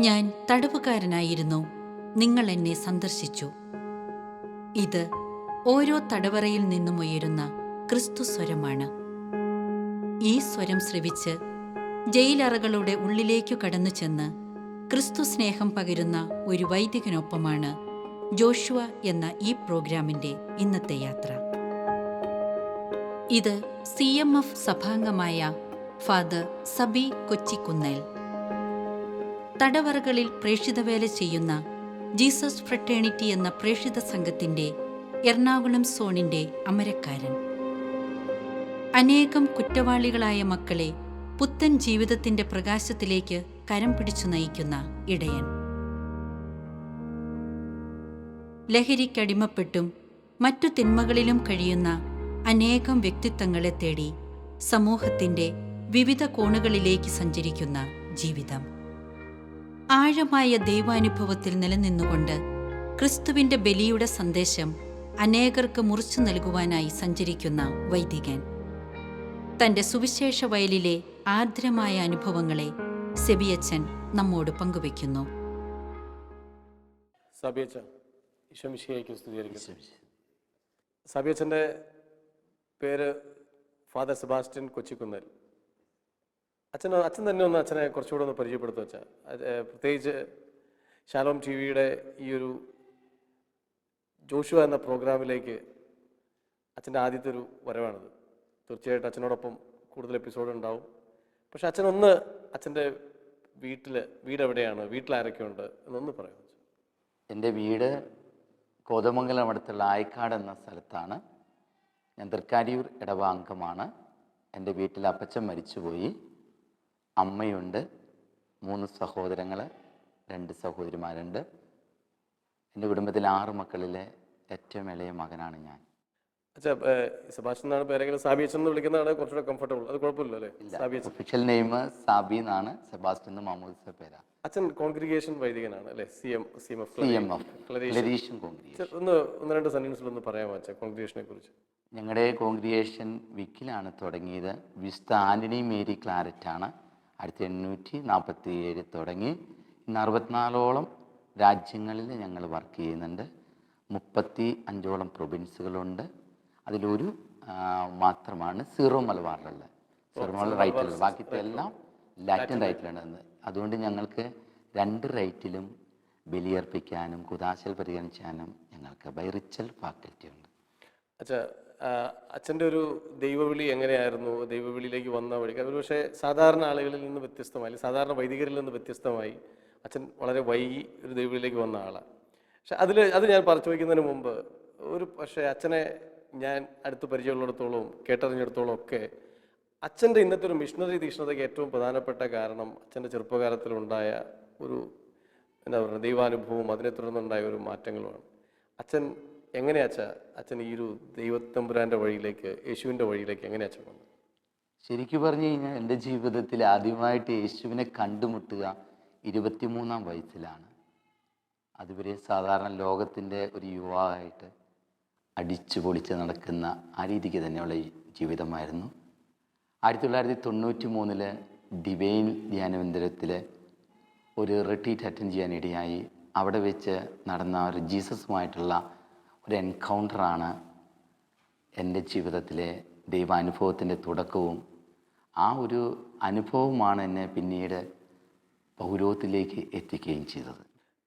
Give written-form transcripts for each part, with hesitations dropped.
ഞാൻ തടവുകാരനായിരുന്നു, നിങ്ങൾ എന്നെ സന്ദർശിച്ചു. ഇത് ഓരോ തടവറയിൽ നിന്നും ഉയരുന്ന ക്രിസ്തുസ്വരമാണ്. ഈ സ്വരം ശ്രവിച്ച് ജയിലറകളുടെ ഉള്ളിലേക്കു കടന്നു ചെന്ന് ക്രിസ്തു സ്നേഹം പകരുന്ന ഒരു വൈദികനൊപ്പമാണ് ജോഷുവ എന്ന ഈ പ്രോഗ്രാമിൻ്റെ ഇന്നത്തെ യാത്ര. ഇത് CMF സഭാംഗമായ ഫാദർ സബി കൊച്ചിക്കുന്നേൽ, തടവറകളിൽ പ്രേക്ഷിതവേല ചെയ്യുന്ന ജീസസ് ഫ്രട്ടേണിറ്റി എന്ന പ്രേക്ഷിത സംഘത്തിൻ്റെ എറണാകുളം സോണിൻ്റെ അമരക്കാരൻ, അനേകം കുറ്റവാളികളായ മക്കളെ പുത്തൻ ജീവിതത്തിൻ്റെ പ്രകാശത്തിലേക്ക് കരം പിടിച്ചു നയിക്കുന്ന ഇടയൻ, ലഹരിക്കടിമപ്പെട്ടും മറ്റു തിന്മകളിലും കഴിയുന്ന അനേകം വ്യക്തിത്വങ്ങളെ തേടി സമൂഹത്തിൻ്റെ വിവിധ കോണുകളിലേക്ക് സഞ്ചരിക്കുന്ന ജീവിതം, ആഴമായ ദൈവാനുഭവത്തിൽ നിലനിന്നുകൊണ്ട് ക്രിസ്തുവിൻ്റെ ബലിയുടെ സന്ദേശം അനേകർക്ക് മുറിച്ചു നൽകുവാനായി സഞ്ചരിക്കുന്ന വൈദികൻ, തൻ്റെ സുവിശേഷ വയലിലെ ആർദ്രമായ അനുഭവങ്ങളെ സെബിയച്ചൻ നമ്മോട് പങ്കുവയ്ക്കുന്നു. സബിയച്ചൻ്റെ പേര് ഫാദർ സെബാസ്റ്റ്യൻ കൊച്ചിക്കുന്നേൽ. അച്ഛൻ തന്നെ ഒന്ന് അച്ഛനെ കുറച്ചുകൂടെ ഒന്ന് പരിചയപ്പെടുത്തു വെച്ചാൽ, പ്രത്യേകിച്ച് ഷാലോം TV-യുടെ ഈ ഒരു ജോഷുവ എന്ന പ്രോഗ്രാമിലേക്ക് അച്ഛൻ്റെ ആദ്യത്തെ ഒരു വരവാണിത്. തീർച്ചയായിട്ടും അച്ഛനോടൊപ്പം കൂടുതൽ എപ്പിസോഡ് ഉണ്ടാവും. പക്ഷെ അച്ഛനൊന്ന് അച്ഛൻ്റെ വീട് എവിടെയാണ്, വീട്ടിലാരൊക്കെയുണ്ട് എന്നൊന്ന് പറയാം. എൻ്റെ വീട് കോതമംഗലം അടുത്തുള്ള ആയിക്കാട് എന്ന സ്ഥലത്താണ്. ഞാൻ തൃക്കാരിയൂർ ഇടവാംഗമാണ്. എൻ്റെ വീട്ടിൽ അപ്പച്ചൻ മരിച്ചുപോയി. അമ്മയുണ്ട്, 3 സഹോദരങ്ങൾ, 2 സഹോദരിമാരുണ്ട്. എൻ്റെ കുടുംബത്തിൽ 6 മക്കളിലെ ഏറ്റവും ഇളയ മകനാണ് ഞാൻ. അച്ഛാ, സെബാസ്റ്റ്യൻ എന്നാണ് പേരെങ്കിലും സാബിയച്ചൻ എന്ന് വിളിക്കുന്നതാണ് കുറച്ചുകൂടെ കംഫർട്ടബിൾ. അത് കുഴപ്പമില്ല അല്ലേ? ഒഫീഷ്യൽ നെയിം സാബി എന്നാണ്, സെബാസ്റ്റ്യൻ എന്ന് മാമോദിസ പേരാ. അച്ഛൻ കോൺഗ്രിഗേഷൻ വൈദികനാണ് അല്ലേ? CMF ഒന്ന് രണ്ട് സെന്റൻസിലൊന്ന് പറയാമോ അച്ഛാ കോൺഗ്രിഗേഷനെ കുറിച്ച്? ഞങ്ങളുടെ കോൺഗ്രിഗേഷൻ വിക്കിലാണ് തുടങ്ങിയത്. വിശുദ്ധ ആന്റണി മേരി ക്ലാരറ്റാണ് 1847 തുടങ്ങി. ഇന്ന് 64ഓളം രാജ്യങ്ങളിൽ ഞങ്ങൾ വർക്ക് ചെയ്യുന്നുണ്ട്. 35ഓളം പ്രൊവിൻസുകളുണ്ട്. അതിലൊരു മാത്രമാണ് സീറോ മലബാറിലുള്ള, സീറോ മലബാർ റൈറ്റിലുള്ള, ബാക്കിത്തെ എല്ലാം ലാറ്റിൻ റൈറ്റിലാണ്. അതുകൊണ്ട് ഞങ്ങൾക്ക് 2 റൈറ്റിലും ബലിയർപ്പിക്കാനും കുദാശൽ പരിഗണിക്കാനും ഞങ്ങൾക്ക് ബൈ റിച്ചൽ ഫാക്കൽറ്റി ഉണ്ട്. അച്ഛാ, അച്ഛൻ്റെ ഒരു ദൈവവിളി എങ്ങനെയായിരുന്നു? ദൈവവിളിയിലേക്ക് വന്ന വഴി ഒരു പക്ഷേ സാധാരണ ആളുകളിൽ നിന്ന് വ്യത്യസ്തമായി, സാധാരണ വൈദികരിൽ നിന്ന് വ്യത്യസ്തമായി അച്ഛൻ വളരെ വൈകി ഒരു ദൈവവിളിയിലേക്ക് വന്ന ആളാണ്. പക്ഷെ അത് ഞാൻ ചോദിക്കുന്നതിന് മുമ്പ് പക്ഷേ അച്ഛനെ ഞാൻ അടുത്ത് പരിചയമുള്ളിടത്തോളം കേട്ടറിഞ്ഞിടത്തോളം ഒക്കെ അച്ഛൻ്റെ ഇന്നത്തെ ഒരു മിഷണറി തീക്ഷ്ണതയ്ക്ക് ഏറ്റവും പ്രധാനപ്പെട്ട കാരണം അച്ഛൻ്റെ ചെറുപ്പകാലത്തിലുണ്ടായ ഒരു എന്താ പറയുക ദൈവാനുഭവവും അതിനെ തുടർന്നുണ്ടായ ഒരു മാറ്റങ്ങളുമാണ്. അച്ഛൻ എങ്ങനെയാ അച്ഛൻ ഈ ഒരു ദൈവത്തമ്പുരാൻ്റെ വഴിയിലേക്ക്, യേശുവിൻ്റെ വഴിയിലേക്ക് എങ്ങനെയാ അച്ഛൻ വന്നത്? ശരിക്കും പറഞ്ഞു കഴിഞ്ഞാൽ എൻ്റെ ജീവിതത്തിൽ ആദ്യമായിട്ട് യേശുവിനെ കണ്ടുമുട്ടുക 23-ാം വയസ്സിലാണ്. അതുവരെ സാധാരണ ലോകത്തിൻ്റെ ഒരു യുവാവായിട്ട് അടിച്ചു പൊളിച്ച് നടക്കുന്ന ആ രീതിക്ക് തന്നെയുള്ള ജീവിതമായിരുന്നു. 1993 ഡിവൈൻ ധ്യാനമന്ദിരത്തിൽ ഒരു റിട്രീറ്റ് അറ്റൻഡ് ചെയ്യാനിടയായി. അവിടെ വെച്ച് നടന്ന ഒരു ജീസസുമായിട്ടുള്ള ഒരു എൻകൗണ്ടറാണ് എൻ്റെ ജീവിതത്തിലെ ദൈവാനുഭവത്തിൻ്റെ തുടക്കവും. ആ ഒരു അനുഭവമാണ് എന്നെ പിന്നീട് പൗരോഹിത്യത്തിലേക്ക് എത്തിക്കുകയും ചെയ്തത്.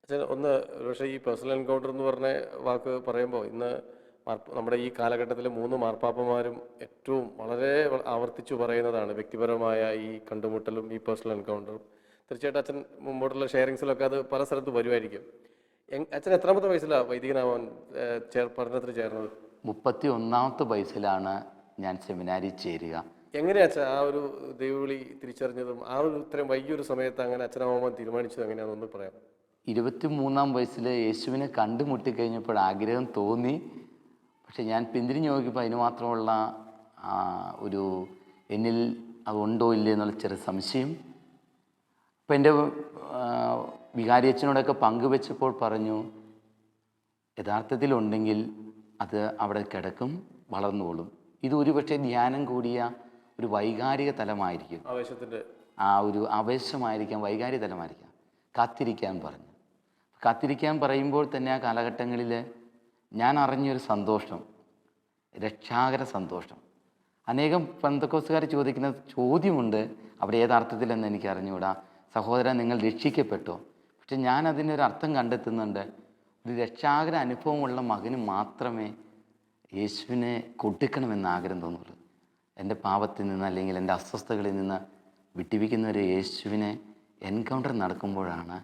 അച്ഛൻ ഒന്ന് പക്ഷേ ഈ പേഴ്സണൽ എൻകൗണ്ടർ എന്ന് പറഞ്ഞ വാക്ക് പറയുമ്പോൾ ഇന്ന് നമ്മുടെ ഈ കാലഘട്ടത്തിലെ 3 മാർപ്പാപ്പമാരും ഏറ്റവും വളരെ ആവർത്തിച്ചു പറയുന്നതാണ് വ്യക്തിപരമായ ഈ കണ്ടുമുട്ടലും ഈ പേഴ്സണൽ എൻകൗണ്ടറും. തീർച്ചയായിട്ടും അച്ഛൻ മുമ്പോട്ടുള്ള ഷെയറിങ്സിലൊക്കെ അത് പല സ്ഥലത്ത് വരുമായിരിക്കും. അച്ഛൻ എത്രാമത്തെ വയസ്സിലാണ് വൈദികനാവാൻ പഠനത്തിന് ചേർന്നത്? 31-ാമത്തെ വയസ്സിലാണ് ഞാൻ സെമിനാരിൽ ചേരുക. എങ്ങനെയാ അച്ഛൻ ആ ഒരു ദൈവവിളി തിരിച്ചറിഞ്ഞതും ആ ഒരു ഇത്രയും വൈകിയൊരു സമയത്ത് അങ്ങനെ അച്ഛനാവാൻ തീരുമാനിച്ചത് എങ്ങനെയാണെന്നൊന്ന് പറയാം. 23-ാം വയസ്സിൽ യേശുവിനെ കണ്ടുമുട്ടിക്കഴിഞ്ഞപ്പോൾ ആഗ്രഹം തോന്നി. പക്ഷെ ഞാൻ പിന്തിരിഞ്ഞ് നോക്കിയപ്പോൾ അതിന് മാത്രമുള്ള ഒരു എന്നിൽ അതുണ്ടോ ഇല്ലേ എന്നുള്ള ചെറിയ സംശയം. അപ്പം എൻ്റെ വികാരിയച്ഛനോടൊക്കെ പങ്കുവെച്ചപ്പോൾ പറഞ്ഞു, യഥാർത്ഥത്തിലുണ്ടെങ്കിൽ അത് അവിടെ കിടക്കും, വളർന്നുകൊള്ളും. ഇത് ഒരുപക്ഷെ ധ്യാനം കൂടിയ ഒരു വൈകാരിക തലമായിരിക്കും, ആവേശത്തിൻ്റെ ആ ഒരു ആവേശമായിരിക്കാം, വൈകാരിക തലമായിരിക്കാം. കാത്തിരിക്കാൻ പറഞ്ഞു. കാത്തിരിക്കാൻ പറയുമ്പോൾ തന്നെ ആ കാലഘട്ടങ്ങളിൽ ഞാൻ അറിഞ്ഞൊരു സന്തോഷം, രക്ഷാകര സന്തോഷം. അനേകം പെന്തക്കോസ്തുകാർ ചോദിക്കുന്ന ചോദ്യമുണ്ട്, അവിടെ ഏതർത്ഥത്തിലെന്ന് എനിക്ക് അറിഞ്ഞുകൂടാ. സഹോദരൻ, നിങ്ങൾ രക്ഷിക്കപ്പെട്ടോ? പക്ഷെ ഞാൻ അതിനൊരു അർത്ഥം കണ്ടെത്തുന്നുണ്ട്. ഒരു രക്ഷാകര അനുഭവമുള്ള മകന് മാത്രമേ യേശുവിനെ കൊടുക്കണമെന്ന് ആഗ്രഹം തോന്നുള്ളൂ. എൻ്റെ പാപത്തിൽ നിന്ന് അല്ലെങ്കിൽ എൻ്റെ അസ്വസ്ഥതകളിൽ നിന്ന് വിട്ടിപ്പിക്കുന്ന ഒരു യേശുവിനെ എൻകൗണ്ടർ നടക്കുമ്പോഴാണ്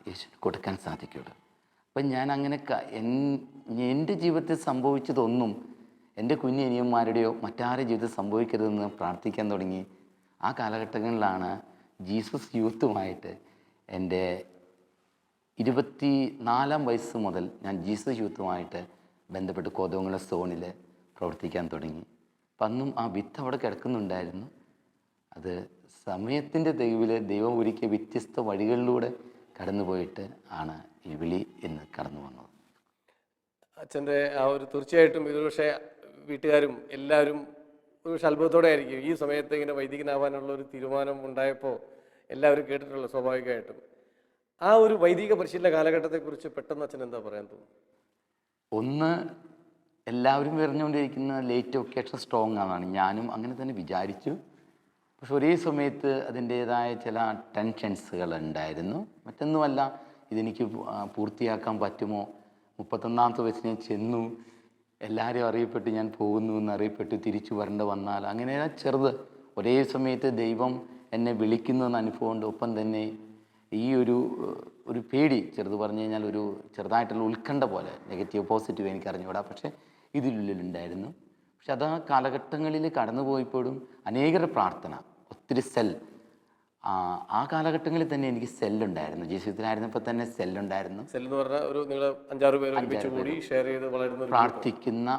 യേശുവിന് കൊടുക്കാൻ സാധിക്കുകയുള്ളൂ. അപ്പം ഞാൻ അങ്ങനെ എൻ്റെ ജീവിതത്തിൽ സംഭവിച്ചതൊന്നും എൻ്റെ കുഞ്ഞനിയന്മാരുടെയോ മറ്റാരുടെ ജീവിതത്തിൽ സംഭവിക്കരുതെന്ന് പ്രാർത്ഥിക്കാൻ തുടങ്ങി. ആ കാലഘട്ടങ്ങളിലാണ് ജീസസ് യൂത്തുമായിട്ട് എൻ്റെ 24-ാം വയസ്സ് മുതൽ ഞാൻ ജീസസ് യൂത്തുമായിട്ട് ബന്ധപ്പെട്ട് കോതമംഗലം സോണിൽ പ്രവർത്തിക്കാൻ തുടങ്ങി. അപ്പം അന്നും ആ വിത്ത് അവിടെ കിടക്കുന്നുണ്ടായിരുന്നു. അത് സമയത്തിൻ്റെ തെളിവിൽ ദൈവം ഒരുക്കിയ വ്യത്യസ്ത വഴികളിലൂടെ കടന്നുപോയിട്ട് ആണ് ഈ വിളി എന്ന് കടന്നു വന്നത്. അച്ഛൻ്റെ ആ ഒരു തീർച്ചയായിട്ടും ഇത് പക്ഷേ വീട്ടുകാരും എല്ലാവരും ഒരു അത്ഭുതത്തോടെ ആയിരിക്കും ഈ സമയത്ത് ഇങ്ങനെ വൈദികനാവാനുള്ള ഒരു തീരുമാനം ഉണ്ടായപ്പോൾ എല്ലാവരും കേട്ടിട്ടുള്ള സ്വാഭാവികമായിട്ടും. ആ ഒരു വൈദിക പരിശീലന കാലഘട്ടത്തെക്കുറിച്ച് പെട്ടെന്ന് അച്ഛൻ എന്താ പറയാൻ തോന്നുന്നു? ഒന്ന്, എല്ലാവരും പറഞ്ഞുകൊണ്ടിരിക്കുന്ന ലേറ്റ് ഒക്കേഷൻ സ്ട്രോങ് ആണെന്നാണ്. ഞാനും അങ്ങനെ തന്നെ വിചാരിച്ചു. പക്ഷെ ഒരേ സമയത്ത് അതിൻ്റേതായ ചില ടെൻഷൻസുകൾ ഉണ്ടായിരുന്നു. മറ്റൊന്നുമല്ല, ഇതെനിക്ക് പൂർത്തിയാക്കാൻ പറ്റുമോ? 31-ാമത്തെ വയസ്സിൽ ഞാൻ ചെന്നു, എല്ലാവരും അറിയപ്പെട്ട് ഞാൻ പോകുന്നു എന്ന് അറിയപ്പെട്ട് തിരിച്ചു വരേണ്ട വന്നാൽ അങ്ങനെ ചെറുത്. ഒരേ സമയത്ത് ദൈവം എന്നെ വിളിക്കുന്നു എന്ന അനുഭവമുണ്ട്. ഒപ്പം തന്നെ ഈ ഒരു പേടി, ചെറുത് പറഞ്ഞു കഴിഞ്ഞാൽ ഒരു ചെറുതായിട്ടുള്ള ഉത്കണ്ഠ പോലെ, നെഗറ്റീവ് പോസിറ്റീവ് എനിക്കറിഞ്ഞുകൂടാ, പക്ഷേ ഇതിനുള്ളിലുണ്ടായിരുന്നു. പക്ഷെ അത് ആ കാലഘട്ടങ്ങളിൽ കടന്നുപോയപ്പോഴും അനേകരുടെ പ്രാർത്ഥന, ഒത്തിരി സെൽ, ആ കാലഘട്ടങ്ങളിൽ തന്നെ എനിക്ക് സെല്ലുണ്ടായിരുന്നു. ജീവിതത്തിലായിരുന്നപ്പോൾ തന്നെ സെല്ലുണ്ടായിരുന്നു. സെല്ലെന്ന് പറഞ്ഞാൽ ഒരു നിങ്ങൾ 5-6 പേര് ഒരുമിച്ച് കൂടി ഷെയർ ചെയ്ത് വളരുന്ന പ്രാർത്ഥിക്കുന്ന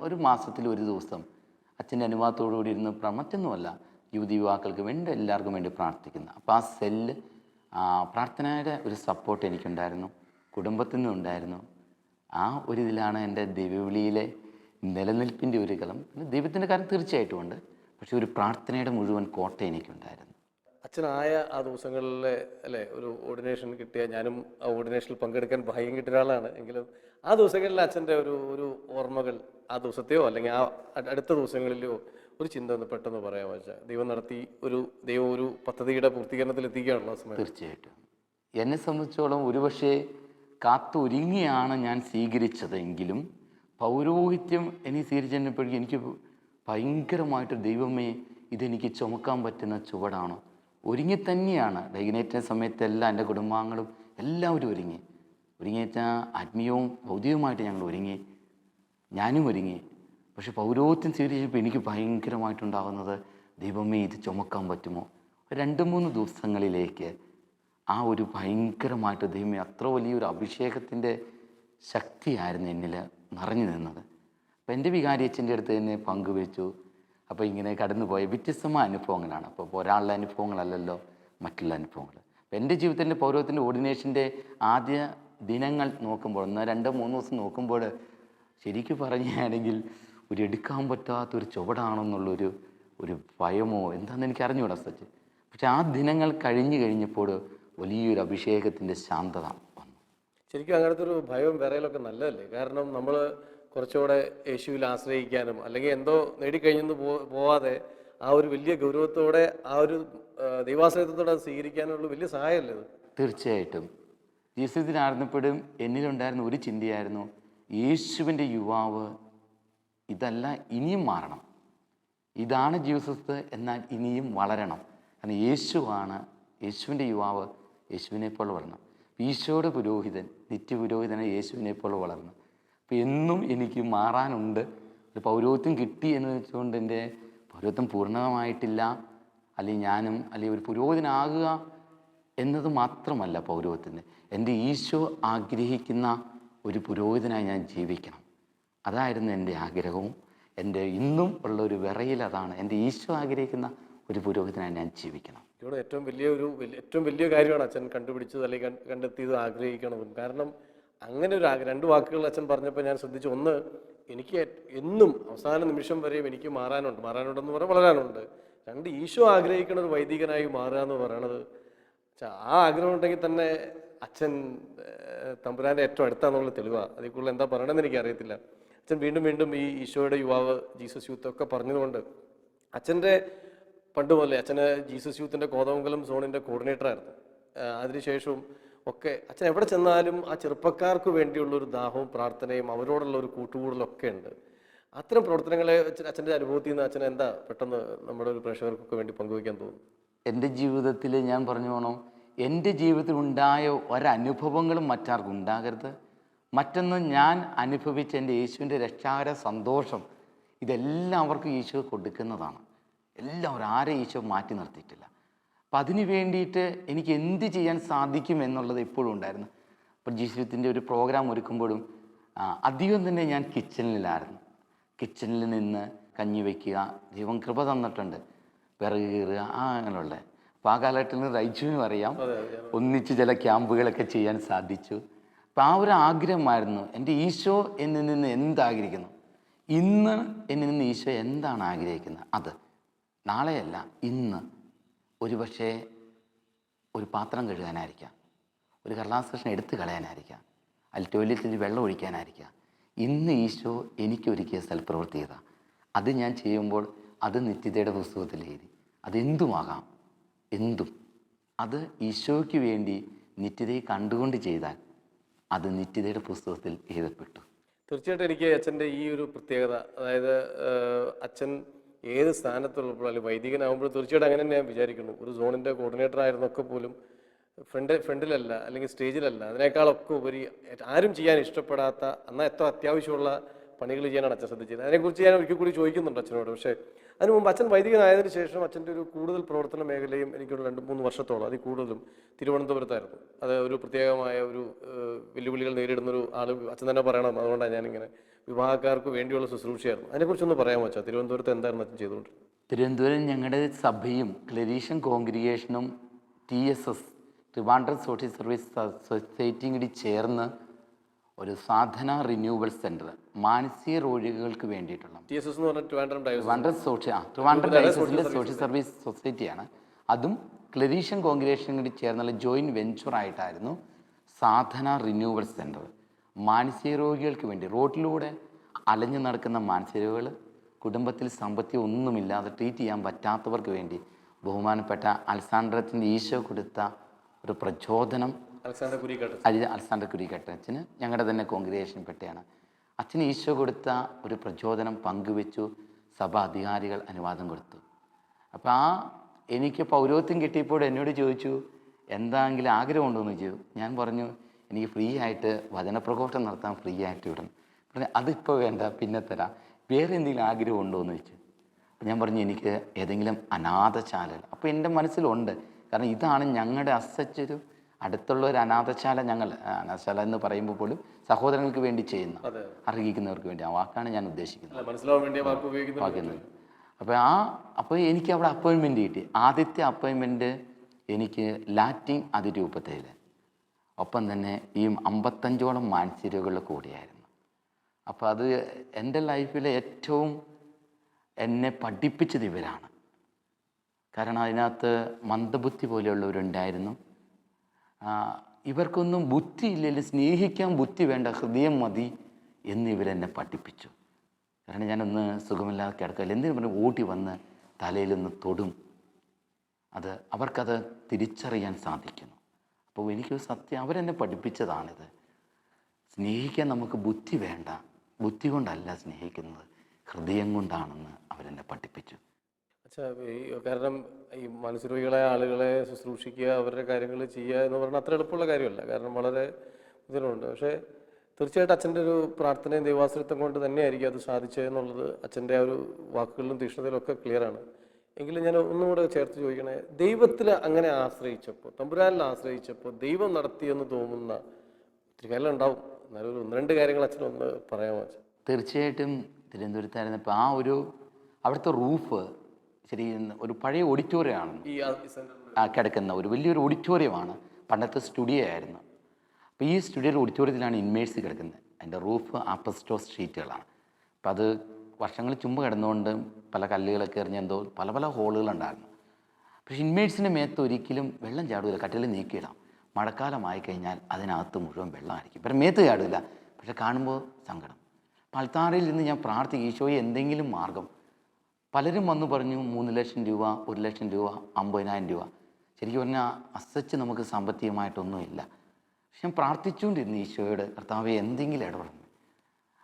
ഒരു മാസത്തിൽ ഒരു ദിവസം അച്ഛൻ്റെ അനുവാദത്തോടു കൂടി ഇരുന്ന് മറ്റൊന്നുമല്ല, യുവക്കൾക്ക് വേണ്ടി എല്ലാവർക്കും വേണ്ടി പ്രാർത്ഥിക്കുന്ന. അപ്പോൾ ആ സെല്ല്, പ്രാർത്ഥനയുടെ ഒരു സപ്പോർട്ട് എനിക്കുണ്ടായിരുന്നു, കുടുംബത്തിൽ നിന്നുണ്ടായിരുന്നു. ആ ഒരു ഇതിലാണ് എൻ്റെ ദൈവവിളിയിലെ നിലനിൽപ്പിൻ്റെ ഒരു കലം. പിന്നെ ദൈവത്തിൻ്റെ കാര്യം തീർച്ചയായിട്ടും ഉണ്ട്, പക്ഷെ ഒരു പ്രാർത്ഥനയുടെ മുഴുവൻ കോട്ട എനിക്കുണ്ടായിരുന്നു. അച്ഛനായ ആ ദിവസങ്ങളിലെ അല്ലേ ഒരു ഓർഡിനേഷൻ കിട്ടിയ, ഞാനും ആ ഓർഡിനേഷനിൽ പങ്കെടുക്കാൻ ഭാഗ്യം കിട്ടിയ ഒരാളാണ്. എങ്കിലും ആ ദിവസങ്ങളിൽ അച്ഛൻ്റെ ഒരു ഓർമ്മകൾ, ആ ദിവസത്തെയോ അല്ലെങ്കിൽ ആ അടുത്ത ദിവസങ്ങളിലോ ഒരു ചിന്ത ഒന്ന് പെട്ടെന്ന് പറയാൻ വെച്ചാൽ, ദൈവം ഒരു പദ്ധതിയുടെ പൂർത്തീകരണത്തിൽ എത്തിക്കുകയാണല്ലോ ആ സമയം. തീർച്ചയായിട്ടും എന്നെ സംബന്ധിച്ചോളം ഒരുപക്ഷെ കാത്തൊരുങ്ങിയാണ് ഞാൻ സ്വീകരിച്ചതെങ്കിലും പൗരോഹിത്യം എനിക്ക് സ്വീകരിച്ചപ്പോഴേക്കും എനിക്ക് ഭയങ്കരമായിട്ട്, ദൈവമേ ഇതെനിക്ക് ചുമക്കാൻ പറ്റുന്ന ചുവടാണോ? ഒരുങ്ങി തന്നെയാണ്. വൈകുന്നേറ്റ സമയത്തെല്ലാം എൻ്റെ കുടുംബാംഗങ്ങളും എല്ലാവരും ഒരുങ്ങിയെച്ചാൽ ആത്മീയവും ഭൗതികവുമായിട്ട് ഞങ്ങൾ ഒരുങ്ങി, ഞാനും ഒരുങ്ങി. പക്ഷെ പൗരോഹിത്യം സ്വീകരിച്ചപ്പോൾ എനിക്ക് ഭയങ്കരമായിട്ടുണ്ടാകുന്നത്, ദൈവമേ ഇത് ചുമക്കാൻ പറ്റുമോ? 2-3 ദിവസങ്ങളിലേക്ക് ആ ഒരു ഭയങ്കരമായിട്ട്, ദൈവമേ അത്ര വലിയൊരു അഭിഷേകത്തിൻ്റെ ശക്തിയായിരുന്നു എന്നിൽ നിറഞ്ഞു നിന്നത്. അപ്പം എൻ്റെ വികാരി അച്ഛൻ്റെ അടുത്ത് തന്നെ പങ്കുവെച്ചു. അപ്പോൾ ഇങ്ങനെ കടന്നുപോയ വ്യത്യസ്തമായ അനുഭവങ്ങളാണ്. അപ്പോൾ ഒരാളുടെ അനുഭവങ്ങളല്ലല്ലോ മറ്റുള്ള അനുഭവങ്ങൾ. അപ്പോൾ എൻ്റെ ജീവിതത്തിൻ്റെ പൗരോഹിത്യത്തിൻ്റെ ഓർഡിനേഷൻ്റെ ആദ്യ ദിനങ്ങൾ നോക്കുമ്പോൾ, 1-2-3 ദിവസം നോക്കുമ്പോൾ ശരിക്കും പറയുകയാണെങ്കിൽ ഒരു എടുക്കാൻ പറ്റാത്തൊരു ചുവടാണെന്നുള്ളൊരു ഭയമോ എന്താണെന്ന് എനിക്ക് അറിഞ്ഞുകൂടാ സച്ച്. പക്ഷെ ആ ദിനങ്ങൾ കഴിഞ്ഞപ്പോൾ വലിയൊരു അഭിഷേകത്തിൻ്റെ ശാന്തത വന്നു. ശരിക്കും അങ്ങനത്തെ ഒരു ഭയവും വിറയലൊക്കെ നല്ലതല്ലേ? കാരണം നമ്മൾ കുറച്ചുകൂടെ യേശുവിൽ ആശ്രയിക്കാനും അല്ലെങ്കിൽ എന്തോ നേടിക്കഴിഞ്ഞെന്ന് പോവാതെ ആ ഒരു വലിയ ഗൗരവത്തോടെ ആ ഒരു ദൈവാശ്രയത്തോടെ അത് സ്വീകരിക്കാനുള്ള വലിയ സഹായമല്ലേ ഇത്? തീർച്ചയായിട്ടും. ജീവിതത്തിലായിരുന്നപ്പോഴും എന്നിലുണ്ടായിരുന്ന ഒരു ചിന്തയായിരുന്നു, യേശുവിൻ്റെ യുവാവ് ഇതല്ല, ഇനിയും മാറണം. ഇതാണ് ജീസസ്, എന്നാൽ ഇനിയും വളരണം. കാരണം യേശുവാണ്, യേശുവിൻ്റെ യുവാവ് യേശുവിനെ പോലെ വളരണം. ഈശോയുടെ പുരോഹിതൻ, നിത്യപുരോഹിതനെ യേശുവിനെ പോലെ വളരണം. അപ്പോൾ എന്നും എനിക്ക് മാറാനുണ്ട്. ഒരു പൗരോഹിത്യം കിട്ടി എന്ന് വെച്ചുകൊണ്ട് എൻ്റെ പൗരോഹിത്യം പൂർണ്ണമായിട്ടില്ല, അല്ലെങ്കിൽ ഒരു പുരോഹിതനാകുക എന്നത് മാത്രമല്ല പൗരോഹിത്യത്തിന്. എൻ്റെ ഈശോ ആഗ്രഹിക്കുന്ന ഒരു പുരോഹിതനായി ഞാൻ ജീവിക്കണം. അതായിരുന്നു എൻ്റെ ആഗ്രഹവും എൻ്റെ ഇന്നും ഉള്ളൊരു വിറയിൽ അതാണ്. എൻ്റെ ഈശോ ആഗ്രഹിക്കുന്ന ഒരു പുരോഹിതനായി ഞാൻ ജീവിക്കണം. ഇവിടെ ഏറ്റവും വലിയ കാര്യമാണ് അച്ഛൻ കണ്ടുപിടിച്ചത് അല്ലെങ്കിൽ കണ്ടെത്തിയത്, ആഗ്രഹിക്കണതും. കാരണം അങ്ങനെ ഒരു 2 വാക്കുകൾ അച്ഛൻ പറഞ്ഞപ്പോൾ ഞാൻ ശ്രദ്ധിച്ചു. ഒന്ന്, എനിക്ക് എന്നും അവസാന നിമിഷം വരെയും എനിക്ക് മാറാനുണ്ടെന്ന് പറഞ്ഞാൽ വളരാനുണ്ട്. 2, ഈശോ ആഗ്രഹിക്കുന്ന ഒരു വൈദികനായി മാറുക എന്ന് പറയണത് ആ ആഗ്രഹം ഉണ്ടെങ്കിൽ തന്നെ അച്ഛൻ തമ്പുരാൻ്റെ ഏറ്റവും അടുത്താന്നുള്ള തെളിവാണ്. അതിൽ കൂടുതൽ എന്താ പറയണമെന്ന് എനിക്ക് അറിയത്തില്ല. അച്ഛൻ വീണ്ടും വീണ്ടും ഈ ഈശോയുടെ യുവാവ്, ജീസസ് യൂത്ത് ഒക്കെ പറഞ്ഞതുകൊണ്ട് അച്ഛൻ്റെ പണ്ട് മുതലേ അച്ഛന് ജീസസ് യൂത്തിൻ്റെ കോതമംഗലം സോണിൻ്റെ കോർഡിനേറ്ററായിരുന്നു. അതിനുശേഷവും ഒക്കെ അച്ഛൻ എവിടെ ചെന്നാലും ആ ചെറുപ്പക്കാർക്ക് വേണ്ടിയുള്ളൊരു ദാഹവും പ്രാർത്ഥനയും അവരോടുള്ള ഒരു കൂട്ടുകൂടലൊക്കെ ഉണ്ട്. അത്തരം പ്രവർത്തനങ്ങളെ അച്ഛൻ്റെ അനുഭവത്തിൽ നിന്ന് അച്ഛൻ എന്താ പെട്ടെന്ന് നമ്മുടെ ഒരു പ്രേക്ഷകർക്കൊക്കെ വേണ്ടി പങ്കുവയ്ക്കാൻ തോന്നുന്നു? എൻ്റെ ജീവിതത്തിൽ ഞാൻ പറഞ്ഞു പോകണം, എൻ്റെ ജീവിതത്തിൽ ഉണ്ടായ ഒരനുഭവങ്ങളും മറ്റാർക്കും ഉണ്ടാകരുത്. മറ്റൊന്ന്, ഞാൻ അനുഭവിച്ച എൻ്റെ യേശുവിൻ്റെ രക്ഷാകര സന്തോഷം ഇതെല്ലാം അവർക്ക് ഈശോ കൊടുക്കുന്നതാണ്. എല്ലാവരും ആരെയും ഈശോ മാറ്റി നിർത്തിയിട്ടില്ല. അപ്പം അതിന് വേണ്ടിയിട്ട് എനിക്ക് എന്ത് ചെയ്യാൻ സാധിക്കും എന്നുള്ളത് എപ്പോഴും ഉണ്ടായിരുന്നു. അപ്പം ജീസസിൻ്റെ ഒരു പ്രോഗ്രാം ഒരുക്കുമ്പോഴും അധികം തന്നെ ഞാൻ കിച്ചണിലായിരുന്നു. കിച്ചണിൽ നിന്ന് കഞ്ഞി വയ്ക്കുക, ദൈവം കൃപ തന്നിട്ടുണ്ട്, വിറക് കീറുക, അങ്ങനെയുള്ള. അപ്പോൾ ആ കാലഘട്ടത്തിൽ റൈജുവിനും അറിയാം, ഒന്നിച്ച് ചില ക്യാമ്പുകളൊക്കെ ചെയ്യാൻ സാധിച്ചു. അപ്പം ആ ഒരു ആഗ്രഹമായിരുന്നു, എൻ്റെ ഈശോ എന്നിൽ നിന്ന് എന്താഗ്രഹിക്കുന്നു, ഇന്ന് എന്നിൽ നിന്ന് ഈശോ എന്താണ് ആഗ്രഹിക്കുന്നത്, അത് നാളെയല്ല ഇന്ന്. ഒരുപക്ഷെ ഒരു പാത്രം കഴുകാനായിരിക്കാം, ഒരു കടലാസ് കഷ്ണം എടുത്ത് കളയാനായിരിക്കാം, അതിൽ ടോയ്ലറ്റിൽ വെള്ളം ഒഴിക്കാനായിരിക്കാം. ഇന്ന് ഈശോ എനിക്കൊരുക്കിയ സൽപ്രവൃത്തി ചെയ്താൽ അത് ഞാൻ ചെയ്യുമ്പോൾ അത് നിത്യതയുടെ പുസ്തകത്തിൽ എഴുതി. അതെന്തുമാകാം, എന്തും അത് ഈശോയ്ക്ക് വേണ്ടി നിത്യതയെ കണ്ടുകൊണ്ട് ചെയ്താൽ അത് നിത്യതയുടെ പുസ്തകത്തിൽ എഴുതപ്പെട്ടു. തീർച്ചയായിട്ടും എനിക്ക് അച്ഛൻ്റെ ഈ ഒരു പ്രത്യേകത, അതായത് അച്ഛൻ ഏത് സ്ഥാനത്തുള്ളപ്പോൾ അല്ലെങ്കിൽ വൈദികനാകുമ്പോൾ തീർച്ചയായിട്ടും അങ്ങനെ തന്നെ ഞാൻ വിചാരിക്കുന്നു. ഒരു സോണിൻ്റെ കോർഡിനേറ്റർ ആയിരുന്നൊക്കെ പോലും ഫ്രണ്ടിലല്ല അല്ലെങ്കിൽ സ്റ്റേജിലല്ല, അതിനേക്കാളൊക്കെ ഉപരി ആരും ചെയ്യാൻ ഇഷ്ടപ്പെടാത്ത എന്നാൽ എത്ര അത്യാവശ്യമുള്ള പണികൾ ചെയ്യാനാണ് അച്ഛൻ ശ്രദ്ധിച്ചത്. അതിനെക്കുറിച്ച് ഞാൻ ഒരിക്കൽ കൂടി ചോദിക്കുന്നുണ്ട് അച്ഛനോട്. പക്ഷേ അതിന് മുമ്പ് അച്ഛൻ വൈദികനായതിനു ശേഷം അച്ഛൻ്റെ ഒരു കൂടുതൽ പ്രവർത്തന മേഖലയും എനിക്കൊരു 2-3 വർഷത്തോളം അതിൽ കൂടുതലും തിരുവനന്തപുരത്തായിരുന്നു. അത് ഒരു പ്രത്യേകമായ ഒരു വെല്ലുവിളികൾ നേരിടുന്നൊരു ആൾ അച്ഛൻ തന്നെ പറയണം. അതുകൊണ്ടാണ് ഞാനിങ്ങനെ വിവാഹക്കാർക്ക് വേണ്ടിയുള്ള ശുശ്രൂഷയായിരുന്നു. അതിനെക്കുറിച്ചൊന്ന് പറയാമോ അച്ഛാ? തിരുവനന്തപുരത്ത് എന്തായിരുന്നു അച്ഛൻ ചെയ്തുകൊണ്ട്? തിരുവനന്തപുരം ഞങ്ങളുടെ സഭയും ക്ലരീഷ്യൻ കോൺഗ്രിഗേഷനും TSS ട്രിവാൻഡ്രം സോഷ്യൽ സർവീസ് സൊസൈറ്റിയും കൂടി ചേർന്ന് ഒരു സാധന റിന്യൂവൽ സെൻറ്റർ മാനസിക രോഗികൾക്ക് വേണ്ടിയിട്ടുള്ള TSS എന്ന് പറഞ്ഞാൽ ട്രിവാൻഡ്രം ഡയസിൻ്റെ സോഷ്യൽ സർവീസ് സൊസൈറ്റിയാണ്. അതും ക്ലരീഷ്യൻ കോൺഗ്രിഗേഷനും കൂടി ചേർന്നുള്ള ജോയിൻറ്റ് വെഞ്ചറായിട്ടായിരുന്നു സാധന റിന്യൂവൽ സെൻറ്റർ. മാനസിക രോഗികൾക്ക് വേണ്ടി റോഡിലൂടെ അലഞ്ഞു നടക്കുന്ന മാനസിക രോഗികൾ, കുടുംബത്തിൽ സാമ്പത്തികം ഒന്നുമില്ലാതെ ട്രീറ്റ് ചെയ്യാൻ പറ്റാത്തവർക്ക് വേണ്ടി ബഹുമാനപ്പെട്ട അലക്സാണ്ടറച്ചൻ്റെ ഈശോ കൊടുത്ത ഒരു പ്രചോദനം. അലക്സാണ്ടർ കുരിക്കാട്ട് അച്ഛന് ഞങ്ങളുടെ തന്നെ കോൺഗ്രിഗേഷൻപ്പെട്ടയാണ്. അച്ഛന് ഈശോ കൊടുത്ത ഒരു പ്രചോദനം പങ്കുവെച്ചു. സഭ അധികാരികൾ അനുവാദം കൊടുത്തു. അപ്പോൾ എനിക്ക് പൗരോഹിത്യം കിട്ടിയപ്പോൾ എന്നോട് ചോദിച്ചു, എന്തെങ്കിലും ആഗ്രഹമുണ്ടോ എന്ന് ചോദിച്ചു. ഞാൻ പറഞ്ഞു, എനിക്ക് ഫ്രീ ആയിട്ട് വചനപ്രഘോഷണം നടത്താൻ ഫ്രീ ആയിട്ട് വിടണം. പറഞ്ഞു അതിപ്പോൾ വേണ്ട, പിന്നെ തരാം. വേറെ എന്തെങ്കിലും ആഗ്രഹമുണ്ടോ എന്ന് ചോദിച്ചു. അപ്പം ഞാൻ പറഞ്ഞു, എനിക്ക് ഏതെങ്കിലും അനാഥശാല. അപ്പോൾ എൻ്റെ മനസ്സിലുണ്ട്, കാരണം ഇതാണ് ഞങ്ങളുടെ അസച്ചൊരു അടുത്തുള്ള ഒരു അനാഥശാല. അനാഥശാല എന്ന് പറയുമ്പോൾ പോലും സഹോദരങ്ങൾക്ക് വേണ്ടി ചെയ്യുന്ന, അർഹിക്കുന്നവർക്ക് വേണ്ടി. ആ വാക്കാണ് ഞാൻ ഉദ്ദേശിക്കുന്നത്. അപ്പോൾ എനിക്ക് അവിടെ അപ്പോയിൻമെൻറ്റ് കിട്ടി. ആദ്യത്തെ അപ്പോയിൻമെൻറ്റ് എനിക്ക് ലാറ്റിൻ അതിരൂപതയിൽ, ഒപ്പം തന്നെ ഈ 55ഓളം മാനസികരുടെ കൂടെയായിരുന്നു. അപ്പോൾ അത് എൻ്റെ ലൈഫിലെ ഏറ്റവും എന്നെ പഠിപ്പിച്ചത് ഇവരാണ്. കാരണം അതിനകത്ത് മന്ദബുദ്ധി പോലെയുള്ളവരുണ്ടായിരുന്നു. ഇവർക്കൊന്നും ബുദ്ധി ഇല്ലെങ്കിലും സ്നേഹിക്കാൻ ബുദ്ധി വേണ്ട, ഹൃദയം മതി എന്ന് ഇവരെന്നെ പഠിപ്പിച്ചു. കാരണം ഞാനൊന്ന് സുഖമില്ലാതെ കിടക്കില്ല, എന്തിനു പറഞ്ഞ് ഓടി വന്ന് തലയിലൊന്ന് തൊടും. അവർക്കത് തിരിച്ചറിയാൻ സാധിക്കുന്നു. അപ്പോൾ എനിക്ക് സത്യം അവരെന്നെ പഠിപ്പിച്ചതാണിത്. സ്നേഹിക്കാൻ നമുക്ക് ബുദ്ധി വേണ്ട, ബുദ്ധി കൊണ്ടല്ല സ്നേഹിക്കുന്നത്, ഹൃദയം കൊണ്ടാണെന്ന് അവരെന്നെ പഠിപ്പിച്ചു. കാരണം ഈ മനസ്സുരോഗികളായ ആളുകളെ ശുശ്രൂഷിക്കുക, അവരുടെ കാര്യങ്ങൾ ചെയ്യുക എന്ന് പറഞ്ഞാൽ അത്ര എളുപ്പമുള്ള കാര്യമല്ല. കാരണം വളരെ ഇതിലുണ്ട്. പക്ഷേ തീർച്ചയായിട്ടും അച്ഛൻ്റെ ഒരു പ്രാർത്ഥനയും ദൈവാശ്രയത്വം കൊണ്ട് തന്നെയായിരിക്കും അത് സാധിച്ചതെന്നുള്ളത് അച്ഛൻ്റെ ആ ഒരു വാക്കുകളിലും തീക്ഷ്ണതയിലും ഒക്കെ ക്ലിയറാണ്. എങ്കിലും ഞാൻ ഒന്നും കൂടെ ചേർത്ത് ചോദിക്കണേ, ദൈവത്തിൽ അങ്ങനെ ആശ്രയിച്ചപ്പോൾ, തമ്പുരാനിൽ ആശ്രയിച്ചപ്പോൾ ദൈവം നടത്തിയെന്ന് തോന്നുന്ന ഒത്തിരി കാര്യം ഉണ്ടാവും. എന്നാലും ഒരു 1-2 കാര്യങ്ങൾ അച്ഛനൊന്ന് പറയാമോ അച്ഛൻ? തീർച്ചയായിട്ടും. തിരുവനന്തപുരത്തായിരുന്നപ്പോൾ അവിടുത്തെ റൂഫ് ശരി ഒരു പഴയ ഓഡിറ്റോറിയമാണ് കിടക്കുന്ന, ഒരു വലിയൊരു ഓഡിറ്റോറിയമാണ്. പണ്ടത്തെ സ്റ്റുഡിയോ ആയിരുന്നു. അപ്പോൾ ഈ സ്റ്റുഡിയോയുടെ ഓഡിറ്റോറിയത്തിലാണ് ഇൻമേഴ്സ് കിടക്കുന്നത്. അതിൻ്റെ റൂഫ് ആപ്പസ്റ്റോസ് ഷീറ്റുകളാണ്. അപ്പോൾ അത് വർഷങ്ങൾ ചുമ്പ് കിടന്നുകൊണ്ട് പല കല്ലുകളൊക്കെ എറിഞ്ഞെന്തോ പല ഹോളുകളുണ്ടായിരുന്നു. പക്ഷേ ഇൻമേറ്റ്സിൻ്റെ മേത്ത് ഒരിക്കലും വെള്ളം ചാടില്ല, കട്ടിൽ നീക്കിയിടാം. മഴക്കാലമായി കഴിഞ്ഞാൽ അതിനകത്ത് മുഴുവൻ വെള്ളമായിരിക്കും. പക്ഷേ മേത്ത് ചാടില്ല, പക്ഷെ കാണുമ്പോൾ സങ്കടം. അപ്പോൾ അൾത്താരയിൽ നിന്ന് ഞാൻ പ്രാർത്ഥിക്കും, ഈശോയെ എന്തെങ്കിലും മാർഗം. പലരും വന്നു പറഞ്ഞു 3 ലക്ഷം രൂപ, 1 ലക്ഷം രൂപ, 50,000 രൂപ. ശരിക്കും പറഞ്ഞാൽ അസച്ച് നമുക്ക് സാമ്പത്തികമായിട്ടൊന്നുമില്ല. പക്ഷെ ഞാൻ പ്രാർത്ഥിച്ചുകൊണ്ടിരുന്നു ഈശോയോട്, കർത്താവെ എന്തെങ്കിലും ഇടപെടണം.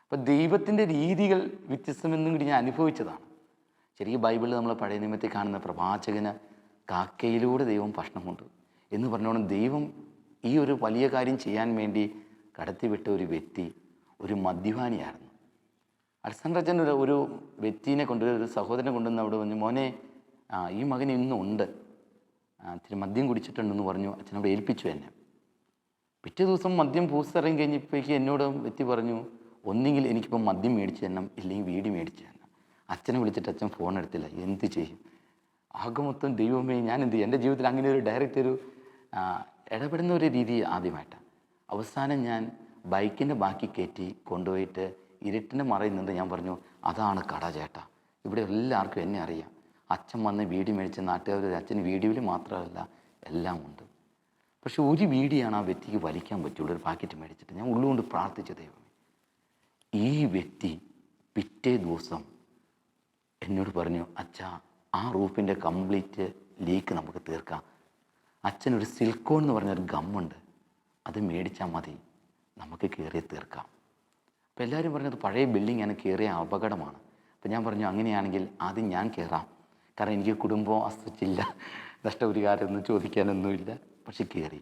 അപ്പോൾ ദൈവത്തിൻ്റെ രീതികൾ വ്യത്യസ്തമെന്നും കൂടി ഞാൻ അനുഭവിച്ചതാണ്. ശരിക്കും ബൈബിളിൽ നമ്മൾ പഴയ നിയമത്തിൽ കാണുന്ന പ്രവാചകന് കാക്കയിലൂടെ ദൈവം ഭക്ഷണം കൊണ്ടു എന്ന് പറഞ്ഞോണം. ദൈവം ഈ ഒരു വലിയ കാര്യം ചെയ്യാൻ വേണ്ടി കടത്തിവിട്ട ഒരു വ്യക്തി ഒരു മദ്യപാനിയായിരുന്നു. അലക്സാണ്ടർ അച്ഛൻ ഒരു വ്യക്തിനെ ഒരു സഹോദരനെ കൊണ്ടുവന്ന് അവിടെ പറഞ്ഞു, മോനെ ഈ മകൻ ഇന്നും ഉണ്ട്, ഇത്തിരി മദ്യം കുടിച്ചിട്ടുണ്ടെന്ന് പറഞ്ഞു. അച്ഛനവിടെ ഏൽപ്പിച്ചു എന്നെ. പിറ്റേ ദിവസം മദ്യം പൂസിറങ്ങി കഴിഞ്ഞപ്പോഴേക്ക് എന്നോട് വ്യക്തി പറഞ്ഞു, ഒന്നെങ്കിൽ എനിക്കിപ്പം മദ്യം മേടിച്ച് തരണം, ഇല്ലെങ്കിൽ വീട് മേടിച്ച് തരണം. അച്ഛനെ വിളിച്ചിട്ട് അച്ഛൻ ഫോൺ എടുത്തില്ല. എന്ത് ചെയ്യും? ആകെ മൊത്തം ദൈവമേ ഞാൻ എന്ത് ചെയ്യും? എൻ്റെ ജീവിതത്തിൽ അങ്ങനെ ഒരു ഡയറക്റ്റ് ഒരു ഇടപെടുന്ന ഒരു രീതി ആദ്യമായിട്ടാണ്. അവസാനം ഞാൻ ബൈക്കിൻ്റെ ബാക്കി കയറ്റി കൊണ്ടുപോയിട്ട് ഇരുട്ടിൻ്റെ മറയിൽ നിന്ന് ഞാൻ പറഞ്ഞു, അതാണ് കട ചേട്ടാ, ഇവിടെ എല്ലാവർക്കും എന്നെ അറിയാം. അച്ഛൻ വന്ന് വീഡിയോ മേടിച്ച നാട്ടുകാർ അച്ഛന് വീഡിയോയിൽ മാത്രമല്ല എല്ലാം ഉണ്ട്. പക്ഷെ ഒരു വീഡിയോയാണ് ആ വ്യക്തിക്ക് വലിക്കാൻ പറ്റുള്ളൂ, ഒരു പാക്കറ്റ് മേടിച്ചിട്ട്. ഞാൻ ഉള്ളുകൊണ്ട് പ്രാർത്ഥിച്ച ദൈവമേ, ഈ വ്യക്തി പിറ്റേ ദിവസം എന്നോട് പറഞ്ഞു, അച്ഛാ ആ റൂഫിൻ്റെ കംപ്ലീറ്റ് ലീക്ക് നമുക്ക് തീർക്കാം. അച്ഛനൊരു സിൽക്കോൺ എന്ന് പറഞ്ഞൊരു ഗമ്മുണ്ട്, അത് മേടിച്ചാൽ മതി, നമുക്ക് കയറി തീർക്കാം. അപ്പോൾ എല്ലാവരും പറഞ്ഞത് പഴയ ബിൽഡിങ്ങാണ്, കയറിയ അപകടമാണ്. അപ്പോൾ ഞാൻ പറഞ്ഞു, അങ്ങനെയാണെങ്കിൽ ആദ്യം ഞാൻ കയറാം, കാരണം എനിക്ക് കുടുംബം അസ്തിച്ചില്ല, നഷ്ടപരിഹാരമൊന്നും ചോദിക്കാനൊന്നുമില്ല. പക്ഷെ കയറി.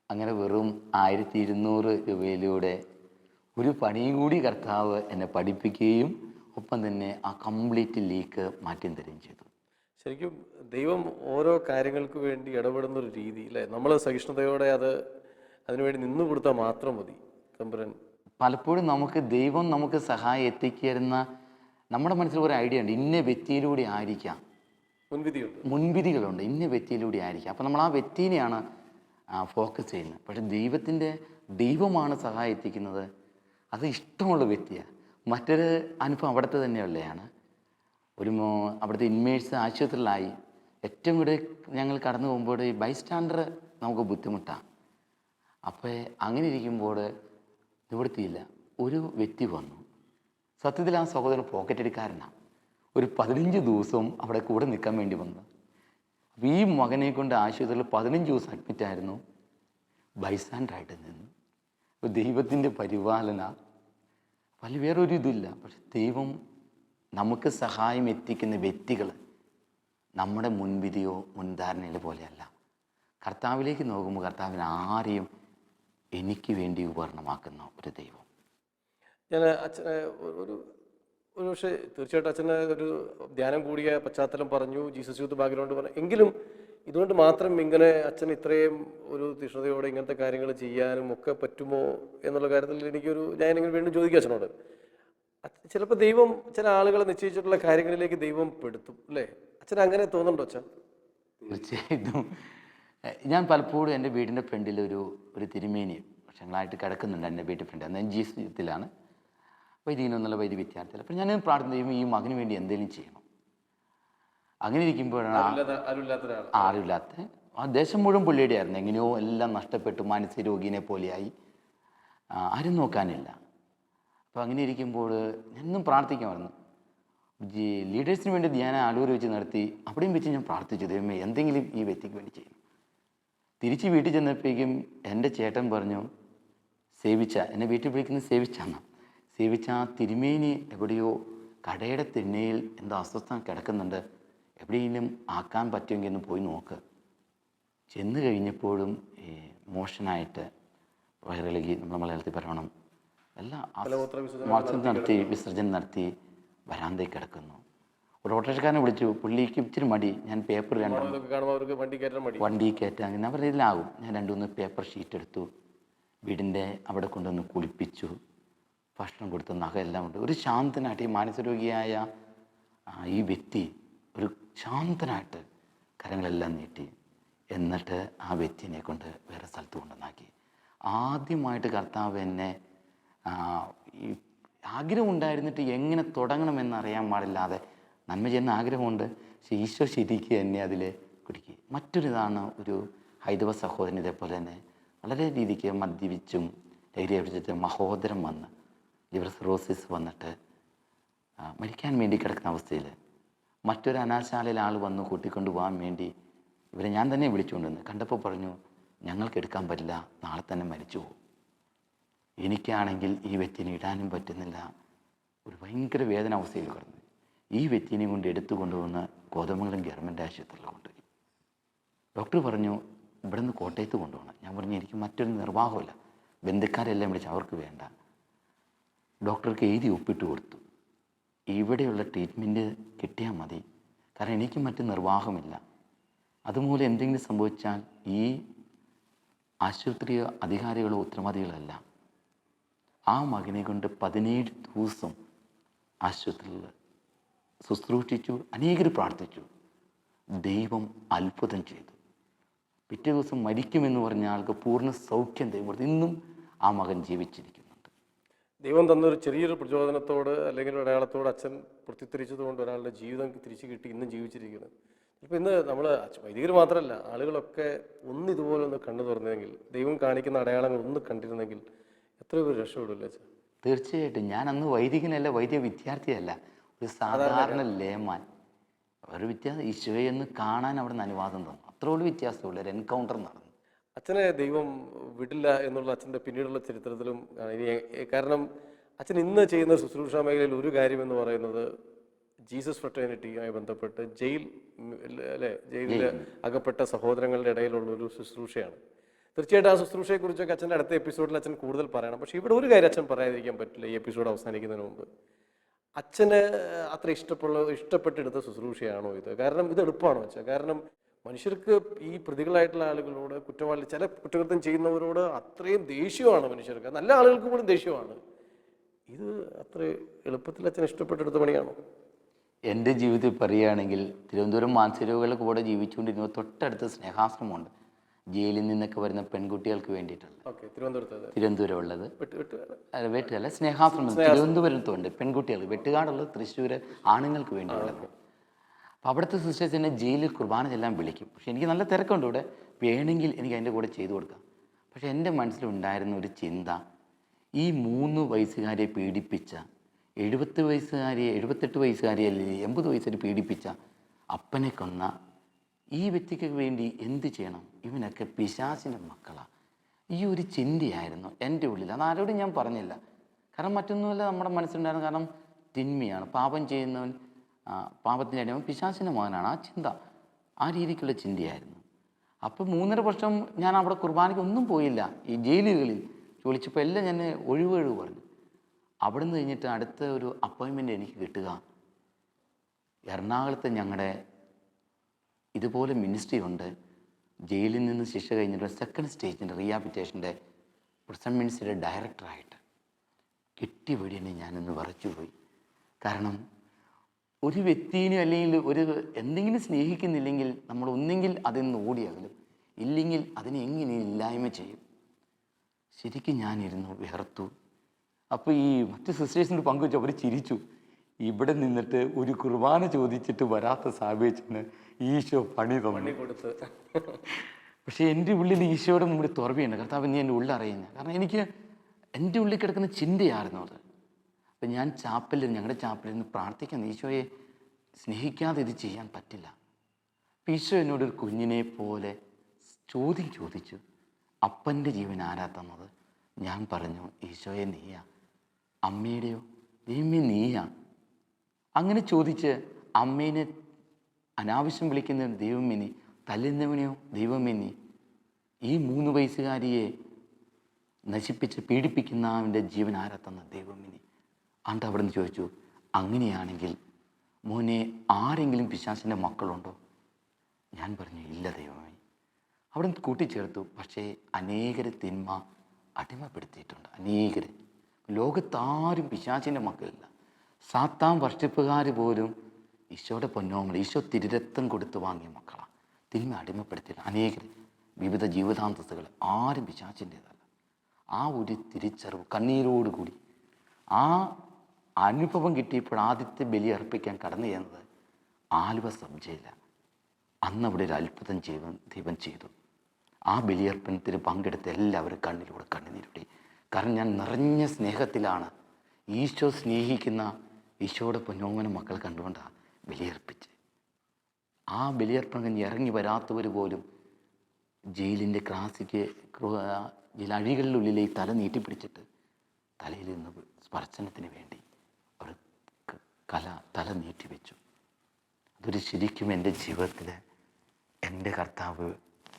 അങ്ങനെ വെറും 1200 രൂപയിലൂടെ ഒരു പണിയും കൂടി കർത്താവ് എന്നെ പഠിപ്പിക്കുകയും ഒപ്പം തന്നെ ആ കംപ്ലീറ്റ് ലീക്ക് മാറ്റി തരികയും ചെയ്തു. ശരിക്കും ദൈവം ഓരോ കാര്യങ്ങൾക്ക് വേണ്ടി ഇടപെടുന്ന ഒരു രീതി അല്ലേ, നമ്മൾ സഹിഷ്ണുതയോടെ അതിനുവേണ്ടി നിന്നു കൊടുത്താൽ മാത്രം മതി. തമ്പുരാൻ പലപ്പോഴും ദൈവം നമുക്ക് സഹായം എത്തിക്കുന്ന നമ്മുടെ മനസ്സിൽ ഒരു ഐഡിയ ഉണ്ട്, ഇന്ന വ്യക്തിയിലൂടെ ആയിരിക്കാം, മുൻവിധികളുണ്ട്, ഇന്ന വ്യക്തിയിലൂടെ ആയിരിക്കാം. അപ്പോൾ നമ്മൾ ആ വ്യക്തിനെയാണ് ഫോക്കസ് ചെയ്യുന്നത്. പക്ഷേ ദൈവമാണ് സഹായം എത്തിക്കുന്നത്, അത് ഇഷ്ടമുള്ള വ്യക്തിയാണ്. മറ്റൊരു അനുഭവം അവിടുത്തെ തന്നെയുള്ളതാണ്. അവിടുത്തെ ഇൻമേറ്റ്സ് ആശുപത്രിയിലായി. ഏറ്റവും കൂടുതൽ ഞങ്ങൾ കടന്നു പോകുമ്പോൾ ഈ ബൈസ്റ്റാൻഡർ നമുക്ക് ബുദ്ധിമുട്ടാണ്. അപ്പോൾ അങ്ങനെ ഇരിക്കുമ്പോൾ നിവൃത്തിയില്ല. ഒരു വ്യക്തി വന്നു. സത്യത്തിൽ ആ സഹോദരൻ പോക്കറ്റടിക്കാരനാണ്. ഒരു 15 ദിവസം അവിടെ കൂടെ നിൽക്കാൻ വേണ്ടി വന്നു. അപ്പോൾ ഈ മകനെ കൊണ്ട് ആശുപത്രിയിൽ 15 ദിവസം അഡ്മിറ്റായിരുന്നു, ബൈസ്റ്റാൻഡറായിട്ട് നിന്നു. അപ്പോൾ ദൈവത്തിൻ്റെ പരിപാലന വേറൊരു ഇതില്ല. പക്ഷെ ദൈവം നമുക്ക് സഹായം എത്തിക്കുന്ന വ്യക്തികൾ നമ്മുടെ മുൻവിധിയോ മുൻധാരണയിലോ പോലെയല്ല. കർത്താവിലേക്ക് നോക്കുമ്പോൾ കർത്താവിന് ആരെയും എനിക്ക് വേണ്ടി ഉപകരണമാക്കുന്ന ഒരു ദൈവം. ഞാൻ അച്ഛനെ ഒരു പക്ഷേ തീർച്ചയായിട്ടും അച്ഛനെ ഒരു ധ്യാനം കൂടിയ പശ്ചാത്തലം പറഞ്ഞു, ജീസസ് യൂത്ത് ബാക്ക്ഗ്രൗണ്ട് പറഞ്ഞു. എങ്കിലും ഇതുകൊണ്ട് മാത്രം ഇങ്ങനെ അച്ഛൻ ഇത്രയും ഒരു തീഷ്ണതയോടെ ഇങ്ങനത്തെ കാര്യങ്ങൾ ചെയ്യാനും ഒക്കെ പറ്റുമോ എന്നുള്ള കാര്യത്തിൽ ഞാൻ ഇങ്ങനെ വീണ്ടും ചോദിക്കുക അച്ഛനോട്. ചിലപ്പോൾ ദൈവം ചില ആളുകളെ നിശ്ചയിച്ചിട്ടുള്ള കാര്യങ്ങളിലേക്ക് ദൈവം പെടുത്തും അല്ലേ? അച്ഛൻ അങ്ങനെ തോന്നുന്നുണ്ടോ അച്ഛൻ? തീർച്ചയായിട്ടും. ഞാൻ പലപ്പോഴും എൻ്റെ വീടിൻ്റെ ഫ്രണ്ടിൽ ഒരു തിരുമേനി വർഷങ്ങളായിട്ട് കിടക്കുന്നുണ്ട്. എൻ്റെ വീട്ടിൽ ഫ്രണ്ട് അന്ന് ജീസസ് യൂത്തിലാണ്, വൈദികനൊന്നുള്ള വൈദ്യ വിദ്യാർത്ഥികൾ. അപ്പം ഞാൻ പ്രാർത്ഥന ചെയ്യുമ്പോൾ ഈ മകന് വേണ്ടി എന്തെങ്കിലും ചെയ്യണം. അങ്ങനെ ഇരിക്കുമ്പോഴാണ് ആരുമില്ലാത്ത ആ ദേശം മുഴുവൻ പുള്ളിയുടെ ആയിരുന്നു. എങ്ങനെയോ എല്ലാം നഷ്ടപ്പെട്ടു, മാനസിക രോഗീനെ പോലെയായി, ആരും നോക്കാനില്ല. അപ്പോൾ അങ്ങനെ ഇരിക്കുമ്പോൾ ഞാനൊന്നും പ്രാർത്ഥിക്കുമായിരുന്നു. ലീഡേഴ്സിന് വേണ്ടി ധ്യാനം ആലൂർ വെച്ച് നടത്തി. അവിടെയും വെച്ച് ഞാൻ പ്രാർത്ഥിച്ചു, ദൈവമേ എന്തെങ്കിലും ഈ വ്യക്തിക്ക് വേണ്ടി ചെയ്യണം. തിരിച്ച് വീട്ടിൽ ചെന്നപ്പോഴേക്കും എൻ്റെ ചേട്ടൻ പറഞ്ഞു, എന്നെ വീട്ടിൽ വിളിക്കുന്നത് സേവിച്ച തിരുമേനി എവിടെയോ കടയുടെ തിണ്ണയിൽ എന്തോ അസ്വസ്ഥം കിടക്കുന്നുണ്ട്, എവിടെയെങ്കിലും ആക്കാൻ പറ്റുമെങ്കിൽ ഒന്ന് പോയി നോക്ക്. ചെന്ന് കഴിഞ്ഞപ്പോഴും മോഷനായിട്ട് വയറിളകി, നമ്മൾ മലയാളത്തിൽ പറയണം, എല്ലാം വിസർജനം നടത്തി വരാന്തയിൽ കിടക്കുന്നു. ഒരു ഓട്ടോറിക്ഷക്കാരനെ വിളിച്ചു, പുള്ളിക്ക് ഇച്ചിരി മടി, ഞാൻ പേപ്പർ വണ്ടി കയറ്റാൻ അങ്ങനെ അവരുടെ ഇതിലാകും. ഞാൻ 2-3 പേപ്പർ ഷീറ്റ് എടുത്തു, വീടിൻ്റെ അവിടെ കൊണ്ടുവന്ന് കുളിപ്പിച്ചു, ഭക്ഷണം കൊടുത്ത് നഖമെല്ലാം ഉണ്ട്. ഒരു ശാന്തനായിട്ട് ഈ മാനസരോഗിയായ ഈ വ്യക്തി ഒരു ശാന്തനായിട്ട് കരങ്ങളെല്ലാം നീട്ടി. എന്നിട്ട് ആ വ്യക്തിനെ കൊണ്ട് വേറെ സ്ഥലത്ത് കൊണ്ടുവന്നാക്കി. ആദ്യമായിട്ട് കർത്താവ് എന്നെ ഈ ആഗ്രഹം ഉണ്ടായിരുന്നിട്ട് എങ്ങനെ തുടങ്ങണമെന്നറിയാൻ പാടില്ലാതെ നന്മ ചെയ്യുന്ന ആഗ്രഹമുണ്ട്, പക്ഷേ ഈശോ ശരിക്കും എന്നെ അതിൽ കുടുക്കി. മറ്റൊരിതാണ് ഒരു ഹൈന്ദവ സഹോദരൻ ഇതേപോലെ തന്നെ വളരെ രീതിക്ക് മദ്യപിച്ചും ലഹരി അടിച്ചിട്ട് മഹോദരം വന്ന് ലിവർ സിറോസിസ് വന്നിട്ട് മരിക്കാൻ വേണ്ടി കിടക്കുന്ന അവസ്ഥയിൽ മറ്റൊരു അനാശാലയിൽ ആൾ വന്ന് കൂട്ടിക്കൊണ്ട് പോകാൻ വേണ്ടി ഇവരെ ഞാൻ തന്നെ വിളിച്ചുകൊണ്ടുവന്ന് കണ്ടപ്പോൾ പറഞ്ഞു, ഞങ്ങൾക്ക് എടുക്കാൻ പറ്റില്ല, നാളെ തന്നെ മരിച്ചു പോകും. എനിക്കാണെങ്കിൽ ഈ വ്യക്തിനെ ഇടാനും പറ്റുന്നില്ല. ഒരു ഭയങ്കര വേദന അവസ്ഥയിൽ കിടന്നു. ഈ വ്യക്തിനെയും കൊണ്ട് എടുത്തു കൊണ്ടുവന്ന് കോതമംഗലം ഗവൺമെൻറ് ആശുപത്രിയിൽ കൊണ്ടുപോയി. ഡോക്ടർ പറഞ്ഞു ഇവിടെ നിന്ന് കോട്ടയത്ത് കൊണ്ടുപോകണം. ഞാൻ പറഞ്ഞു എനിക്ക് മറ്റൊരു നിർവാഹമില്ല, ബന്ധുക്കാരെല്ലാം വിളിച്ച് അവർക്ക് വേണ്ട. ഡോക്ടർക്ക് എഴുതി ഒപ്പിട്ട് കൊടുത്തു, ഇവിടെയുള്ള ട്രീറ്റ്മെൻറ്റ് കിട്ടിയാൽ മതി, കാരണം എനിക്ക് മറ്റ് നിർവാഹമില്ല. അതുമൂലം എന്തെങ്കിലും സംഭവിച്ചാൽ ഈ ആശുപത്രി അധികാരികളോ ഉത്തരവാദികളല്ല. ആ മകനെ കൊണ്ട് 17 ദിവസം ആശുപത്രിയിൽ ശുശ്രൂഷിച്ചു, അനേകർ പ്രാർത്ഥിച്ചു. ദൈവം അത്ഭുതം ചെയ്തു. പിറ്റേ ദിവസം മരിക്കുമെന്ന് പറഞ്ഞ ആൾക്ക് പൂർണ്ണ സൗഖ്യം ദൈവം കൊടുത്തു. ഇന്നും ആ മകൻ ജീവിച്ചിരിക്കുന്നുണ്ട്. ദൈവം തന്നൊരു ചെറിയൊരു പ്രചോദനത്തോട് അല്ലെങ്കിൽ ഒരു അടയാളത്തോട് അച്ഛൻ പ്രത്യുത്തരിച്ചതുകൊണ്ട് ഒരാളുടെ ജീവിതം തിരിച്ചു കിട്ടി ഇന്നും ജീവിച്ചിരിക്കുന്നത്. ഇപ്പോൾ ഇന്ന് നമ്മൾ വൈദികർ മാത്രമല്ല, ആളുകളൊക്കെ ഒന്ന് ഇതുപോലെ ഒന്ന് കണ്ണു തുറന്നെങ്കിൽ, ദൈവം കാണിക്കുന്ന അടയാളങ്ങൾ ഒന്ന് കണ്ടിരുന്നെങ്കിൽ എത്രയോ പേര് രക്ഷപ്പെടില്ല അച്ഛൻ. തീർച്ചയായിട്ടും. ഞാൻ അന്ന് വൈദികനല്ല, വൈദ്യ വിദ്യാർത്ഥിയല്ല, ഒരു സാധാരണ ലേമാൻ. ഒരു വ്യത്യാസം ഈശോയെ ഒന്ന് കാണാൻ അവിടെ നിന്ന് അനുവാദം തന്നു. അത്രയോട് വ്യത്യാസമുള്ള ഒരു എൻകൗണ്ടർ നടന്നു. അച്ഛനെ ദൈവം വിടില്ല എന്നുള്ള അച്ഛൻ്റെ പിന്നീടുള്ള ചരിത്രത്തിലും ഇനി കാരണം അച്ഛൻ ഇന്ന് ചെയ്യുന്ന ശുശ്രൂഷ മേഖലയിൽ ഒരു കാര്യം എന്ന് പറയുന്നത് ജീസസ് ഫ്രട്ടേണിറ്റിയുമായി ബന്ധപ്പെട്ട് ജയിലിൽ അകപ്പെട്ട സഹോദരങ്ങളുടെ ഇടയിലുള്ള ഒരു ശുശ്രൂഷയാണ്. തീർച്ചയായിട്ടും ആ ശുശ്രൂഷയെക്കുറിച്ചൊക്കെ അച്ഛൻ്റെ അടുത്ത എപ്പിസോഡിൽ അച്ഛൻ കൂടുതൽ പറയണം. പക്ഷേ ഇവിടെ ഒരു കാര്യം അച്ഛൻ പറയാതിരിക്കാൻ പറ്റില്ല. ഈ എപ്പിസോഡ് അവസാനിക്കുന്നതിന് മുമ്പ് അച്ഛന് അത്ര ഇഷ്ടപ്പെട്ടെടുത്ത ശുശ്രൂഷയാണോ ഇത്? കാരണം ഇത് എളുപ്പമാണോ അച്ഛൻ? കാരണം മനുഷ്യർക്ക് ഈ പ്രതികളായിട്ടുള്ള ആളുകളോട്, ചില കുറ്റകൃത്യം ചെയ്യുന്നവരോട് അത്രയും ദേഷ്യമാണ് മനുഷ്യർക്ക്, നല്ല ആളുകൾക്ക് പോലും ദേഷ്യമാണ്. ഇത് അത്ര എളുപ്പത്തിൽ അച്ഛൻ ഇഷ്ടപ്പെട്ടെടുത്ത പണിയാണോ? എൻ്റെ ജീവിതത്തിൽ പറയുകയാണെങ്കിൽ തിരുവനന്തപുരം മാനസികരോഗികളുടെ കൂടെ ജീവിച്ചുകൊണ്ടിരുന്ന തൊട്ടടുത്ത് സ്നേഹാശ്രമമുണ്ട്, ജയിലിൽ നിന്നൊക്കെ വരുന്ന പെൺകുട്ടികൾക്ക് വേണ്ടിയിട്ടുള്ള. തിരുവനന്തപുരം ഉള്ളത് വെട്ടുകാല സ്നേഹാശ്രമം തിരുവനന്തപുരത്തുണ്ട്. പെൺകുട്ടികൾ വെട്ടുകാടുള്ളത് തൃശ്ശൂർ ആണുങ്ങൾക്ക് വേണ്ടിയുള്ളത്. അപ്പോൾ അവിടുത്തെ സിസ്റ്റേഴ്സ് എന്നെ ജയിലിൽ കുർബാന ചെല്ലാൻ വിളിക്കും. പക്ഷേ എനിക്ക് നല്ല തിരക്കുണ്ട് ഇവിടെ, വേണമെങ്കിൽ എനിക്ക് അതിൻ്റെ കൂടെ ചെയ്തു കൊടുക്കാം. പക്ഷേ എൻ്റെ മനസ്സിലുണ്ടായിരുന്ന ഒരു ചിന്ത, ഈ 3 വയസ്സുകാരെ പീഡിപ്പിച്ച 78 വയസ്സുകാരി അല്ലെങ്കിൽ 80 വയസ്സുകാരി പീഡിപ്പിച്ച അപ്പനെ കൊന്ന ഈ വ്യക്തിക്ക് വേണ്ടി എന്ത് ചെയ്യണം? ഇവനൊക്കെ പിശാചിൻ്റെ മക്കളാണ്. ഈ ഒരു ചിന്തയായിരുന്നു എൻ്റെ ഉള്ളിൽ. അതാരോടും ഞാൻ പറഞ്ഞില്ല, കാരണം മറ്റൊന്നുമല്ല നമ്മുടെ മനസ്സിലുണ്ടായിരുന്നു. കാരണം തിന്മയാണ്, പാപം ചെയ്യുന്നവൻ പാപത്തിൻ്റെ അടിമ പിശാചിൻ്റെ മകനാണ്. ആ ചിന്ത, ആ രീതിക്കുള്ള ചിന്തയായിരുന്നു. അപ്പോൾ 3.5 വർഷം ഞാൻ അവിടെ കുർബാനയ്ക്ക് ഒന്നും പോയില്ല. ഈ ജയിലുകളിൽ വിളിച്ചപ്പോൾ എല്ലാം ഞാൻ ഒഴിവ് പറഞ്ഞു. അവിടെ നിന്ന് കഴിഞ്ഞിട്ട് അടുത്ത ഒരു അപ്പോയിൻമെൻ്റ് എനിക്ക് കിട്ടുക എറണാകുളത്ത് ഞങ്ങളുടെ ഇതുപോലെ മിനിസ്ട്രി ഉണ്ട്. ജയിലിൽ നിന്ന് ശിക്ഷ കഴിഞ്ഞിട്ട് സെക്കൻഡ് സ്റ്റേജിൻ്റെ റീഹാബിലിറ്റേഷൻ്റെ പ്രസൻ മിനിസ്ട്രിയുടെ ഡയറക്ടറായിട്ട് കിട്ടിയ വീടിനെ ഞാനൊന്ന് വിറച്ചുപോയി. കാരണം ഒരു വ്യക്തിനെ അല്ലെങ്കിൽ ഒരു എന്തെങ്കിലും സ്നേഹിക്കുന്നില്ലെങ്കിൽ നമ്മൾ ഒന്നെങ്കിൽ അതിൽ നിന്ന് ഓടിയകലും, ഇല്ലെങ്കിൽ അതിനെ എങ്ങനെ ഇല്ലായ്മ ചെയ്യും. ശരിക്കും ഞാനിരുന്നു വിയർത്തു. അപ്പോൾ ഈ മറ്റ് സിസ്റ്റേഴ്സിനോട് പങ്കുവെച്ചു, അവർ ചിരിച്ചു. ഇവിടെ നിന്നിട്ട് ഒരു കുർബാന ചോദിച്ചിട്ട് വരാത്ത സാഹചര്യത്തിന് ഈശോ പണി കൊടുത്ത്. പക്ഷേ എൻ്റെ ഉള്ളിൽ ഈശോയുടെ മുമ്പിൽ തുറവിയുണ്ട്. കർത്താവ് നീ എൻ്റെ ഉള്ളിൽ അറിയുന്നത്. കാരണം എനിക്ക് എൻ്റെ ഉള്ളിൽ കിടക്കുന്ന ചിന്തയായിരുന്നു അത്. അപ്പം ഞാൻ ഞങ്ങളുടെ ചാപ്പലിൽ നിന്ന് പ്രാർത്ഥിക്കുന്നത്, ഈശോയെ സ്നേഹിക്കാതെ ഇത് ചെയ്യാൻ പറ്റില്ല. അപ്പം ഈശോ എന്നോടൊരു കുഞ്ഞിനെ പോലെ ചോദിച്ചു, അപ്പൻ്റെ ജീവൻ ആരാ തന്നത്? ഞാൻ പറഞ്ഞു, ഈശോയെ നീയാ. അമ്മയുടെയോ? ദൈവമേ നീയാ. അങ്ങനെ ചോദിച്ച് അമ്മേനെ അനാവശ്യം വിളിക്കുന്ന ദൈവമേ നീ, തല്ലുന്നവനെയോ ദൈവമേ നീ, ഈ 3 വയസ്സുകാരിയെ നശിപ്പിച്ച് പീഡിപ്പിക്കുന്നവൻ്റെ ജീവൻ ആരാ തന്ന ദൈവമേ നീ. ആണ്ട് അവിടെ നിന്ന് ചോദിച്ചു, അങ്ങനെയാണെങ്കിൽ മോനെ ആരെങ്കിലും പിശാചിൻ്റെ മക്കളുണ്ടോ? ഞാൻ പറഞ്ഞു ഇല്ല ദൈവമേ. അവിടെ നിന്ന് കൂട്ടിച്ചേർത്തു. പക്ഷേ അനേകരെ തിന്മ അടിമപ്പെടുത്തിയിട്ടുണ്ട്. അനേകരെ ലോകത്താരും പിശാചിൻ്റെ മക്കളില്ല. സാത്താൻ വർഷിപ്പുകാർ പോലും ഈശോയുടെ പൊന്നോമൽ, ഈശോ തിരുരക്തം കൊടുത്ത് വാങ്ങിയ മക്കളാണ്. തിന്മ അടിമപ്പെടുത്തിയില്ല അനേകർ. വിവിധ ജീവിതാന്തസ്സുകൾ ആരും പിശാചിൻ്റേതല്ല. ആ ഒരു തിരിച്ചറിവ് കണ്ണീരോടുകൂടി ആ അനുഭവം കിട്ടിയപ്പോൾ ആദ്യത്തെ ബലി അർപ്പിക്കാൻ കടന്നു ചെയ്യുന്നത് ആലുവ സബ് ജയിലാണ്. അന്ന് അവിടെ ഒരു അത്ഭുതം ദൈവം ചെയ്തു. ആ ബലിയർപ്പണത്തിൽ പങ്കെടുത്ത എല്ലാവരും കണ്ണിലൂടെ കണ്ണുനീരൊട്ടി. കാരണം ഞാൻ നിറഞ്ഞ സ്നേഹത്തിലാണ് ഈശോ സ്നേഹിക്കുന്ന ഈശോയുടെ പൊന്നോമന മക്കൾ കണ്ടുകൊണ്ടാണ് ബലിയർപ്പിച്ച്. ആ ബലിയർപ്പണം കഴിഞ്ഞ് ഇറങ്ങി വരാത്തവർ പോലും ജയിലിൻ്റെ ക്രാസിക്ക് ജയിലഴികളിലുള്ളിലേക്ക് തല നീട്ടിപ്പിടിച്ചിട്ട് തലയിൽ നിന്ന് സ്പർശനത്തിന് വേണ്ടി അവർ തല നീട്ടിവെച്ചു. അതൊരു ശരിക്കും എൻ്റെ ജീവിതത്തിൽ എൻ്റെ കർത്താവ്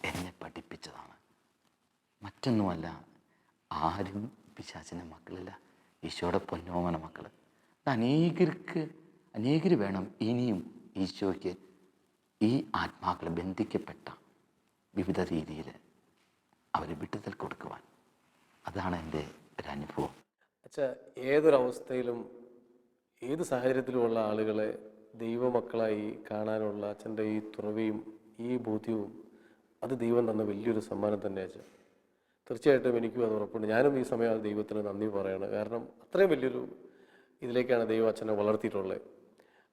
എന്നെ പഠിപ്പിച്ചതാണ്. മറ്റൊന്നുമല്ല, ആരും പിശാചിൻ്റെ മക്കളില്ല, ഈശോയുടെ പൊന്നോമന മക്കൾ. അനേകർ വേണം ഇനിയും ഈശോയ്ക്ക് ഈ ആത്മാക്കൾ ബന്ധിക്കപ്പെട്ട വിവിധ രീതിയിൽ അവർ വിടുതൽ കൊടുക്കുവാൻ. അതാണ് എൻ്റെ ഒരു അനുഭവം. അച്ഛാ, ഏതൊരവസ്ഥയിലും ഏത് സാഹചര്യത്തിലുമുള്ള ആളുകളെ ദൈവമക്കളായി കാണാനുള്ള അച്ഛൻ്റെ ഈ തുറവിയും ഈ ബോധ്യവും അത് ദൈവം തന്ന വലിയൊരു സമ്മാനം തന്നെ അച്ഛൻ. തീർച്ചയായിട്ടും എനിക്കും അത് ഉറപ്പുണ്ട്. ഞാനും ഈ സമയം ദൈവത്തിന് നന്ദി പറയാണ്. കാരണം അത്രയും വലിയൊരു ഇതിലേക്കാണ് ദൈവം അച്ഛനെ വളർത്തിയിട്ടുള്ളത്.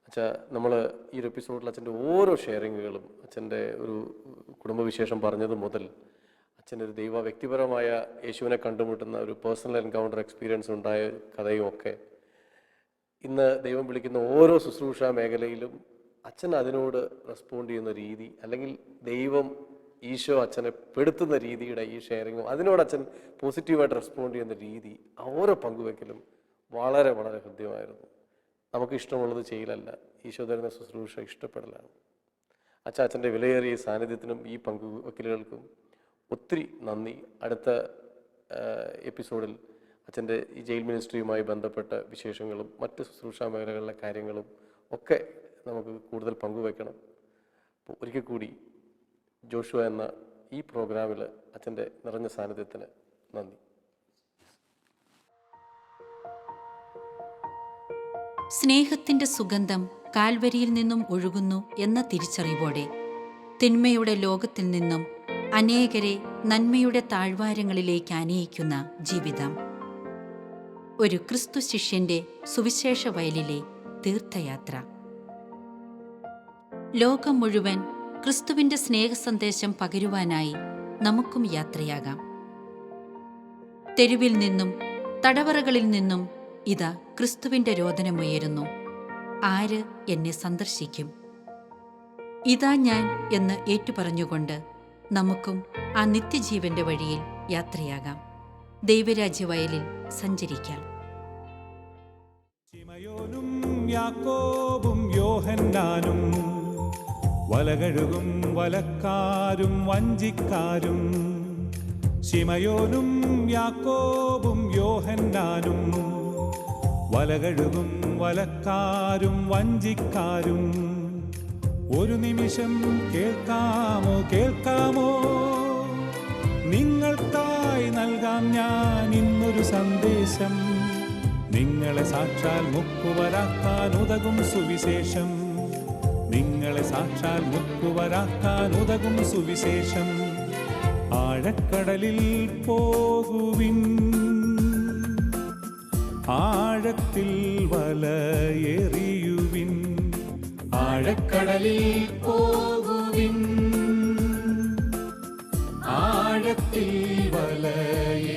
അച്ഛാ, നമ്മൾ ഈ ഒരു എപ്പിസോഡിൽ അച്ഛൻ്റെ ഓരോ ഷെയറിങ്ങുകളും, അച്ഛൻ്റെ ഒരു കുടുംബവിശേഷം പറഞ്ഞത് മുതൽ അച്ഛൻ്റെ ഒരു വ്യക്തിപരമായ യേശുവിനെ കണ്ടുമുട്ടുന്ന ഒരു പേഴ്സണൽ എൻകൗണ്ടർ എക്സ്പീരിയൻസ് ഉണ്ടായ കഥയും ഒക്കെ, ഇന്ന് ദൈവം വിളിക്കുന്ന ഓരോ ശുശ്രൂഷ മേഖലയിലും അച്ഛൻ അതിനോട് റെസ്പോണ്ട് ചെയ്യുന്ന രീതി, അല്ലെങ്കിൽ ദൈവം ഈശോ അച്ഛനെ പെടുത്തുന്ന രീതിയുടെ ഈ ഷെയറിങ്ങും അതിനോട് അച്ഛൻ പോസിറ്റീവായിട്ട് റെസ്പോണ്ട് ചെയ്യുന്ന രീതി, ഓരോ പങ്കുവെക്കലും വളരെ വളരെ ഹൃദ്യമായിരുന്നു. നമുക്ക് ഇഷ്ടമുള്ളത് ചെയ്യലല്ല, ഈശോ തരുന്ന ശുശ്രൂഷ ഇഷ്ടപ്പെടലാണ്. അച്ഛൻ്റെ വിലയേറിയ സാന്നിധ്യത്തിനും ഈ പങ്കുവെക്കലുകൾക്കും ഒത്തിരി നന്ദി. അടുത്ത എപ്പിസോഡിൽ അച്ഛൻ്റെ ഈ ജയിൽ മിനിസ്ട്രിയുമായി ബന്ധപ്പെട്ട വിശേഷങ്ങളും മറ്റ് ശുശ്രൂഷാ മേഖലകളിലെ കാര്യങ്ങളും ഒക്കെ നമുക്ക് കൂടുതൽ പങ്കുവെക്കണം. അപ്പോൾ ഒരിക്കൽ കൂടി ജോഷുവ എന്ന ഈ പ്രോഗ്രാമിൽ അച്ഛൻ്റെ നിറഞ്ഞ സാന്നിധ്യത്തിന് നന്ദി. സ്നേഹത്തിൻ്റെ സുഗന്ധം കാൽവരിയിൽ നിന്നും ഒഴുകുന്നു എന്ന തിരിച്ചറിവോടെ തിന്മയുടെ ലോകത്തിൽ നിന്നും അനേകരെ നന്മയുടെ താഴ്വാരങ്ങളിലേക്ക് ആനയിക്കുന്ന ജീവിതം. ഒരു ക്രിസ്തു ശിഷ്യന്റെ സുവിശേഷ വയലിലെ തീർത്ഥയാത്ര. ലോകം മുഴുവൻ ക്രിസ്തുവിന്റെ സ്നേഹസന്ദേശം പകരുവാനായി നമുക്കും യാത്രയാകാം. തെരുവിൽ നിന്നും തടവറകളിൽ നിന്നും ഇതാ ക്രിസ്തുവിന്റെ രോദനമുയരുന്നു. ആര് എന്നെ സന്ദർശിക്കും? ഇതാ ഞാൻ എന്ന് ഏറ്റുപറഞ്ഞുകൊണ്ട് നമുക്കും ആ നിത്യജീവന്റെ വഴിയിൽ യാത്രയാകാം. ദൈവരാജ്യവയലിൽ സഞ്ചരിക്കാം. ശിമയോനും യാക്കോബും യോഹന്നാനും വലകഴുകും വലക്കാരും വഞ്ചിക്കാരും. ശിമയോനും യാക്കോബും യോഹന്നാനും വലകഴുകും വലക്കാരും വഞ്ചിക്കാരും. ഒരു നിമിഷം കേൾക്കാമോ നിങ്ങൾക്കായി നൽകാം ഞാൻ ഇന്നൊരു സന്ദേശം. നിങ്ങളെ സാക്ഷാൽ മുക്കുവരാക്കാൻ ഉതകും സുവിശേഷം. നിങ്ങളെ സാക്ഷാൽ മുക്കുവരാക്കാൻ ഉതകും സുവിശേഷം. ആഴക്കടലിൽ പോകുവിൻ, ആഴത്തിൽ വലയെറിയുവിൻ. ആഴക്കടലിൽ പോകുവിൻ, ആഴത്തിൽ വലയെ